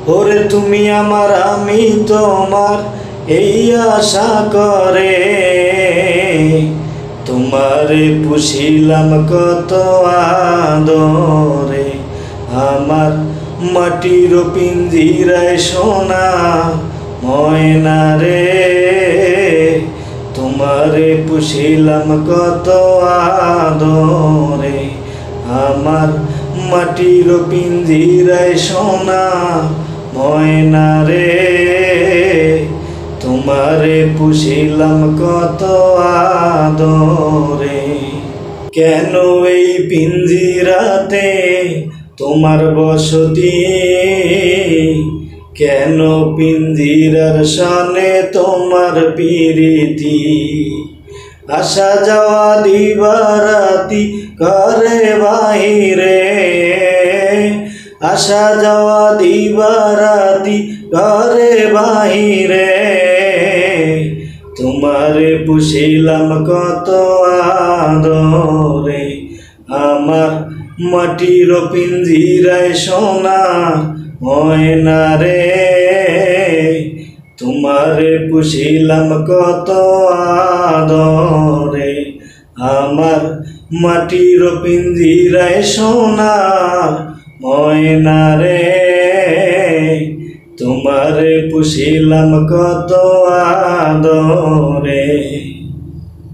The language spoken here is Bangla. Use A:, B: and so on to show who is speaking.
A: ওরে তুমি আমার আমি তোমার এই আশা করে তোমারে পুষিলাম কত আদরে। আমার মাটির পিঞ্জিরায় সোনা ময়না রে, তোমারে পুষিলাম কত আদরে। আমার মাটির পিঞ্জিরায় সোনা ময়না রে, তোমারে পুষিলাম কত আদরে। কেন এই পিঞ্জিরাতে তোমার বসতি, কেন পিঞ্জিরার সনে তোমার প্রীতি। আসা যাওয়া দিবারাতি করে বাহিরে, আসা যাওয়া দিবারাতি করে বাহিরে। তোমারে পুষিলাম কত আদরে। আমার মাটির পিঞ্জিরায় সোনা ময়না রে, তোমারে পুষিলাম কত আদরে। আমার মাটির পিঞ্জিরায় সোনা ময়না রে, তোমারে পুষিলাম কত আদরে।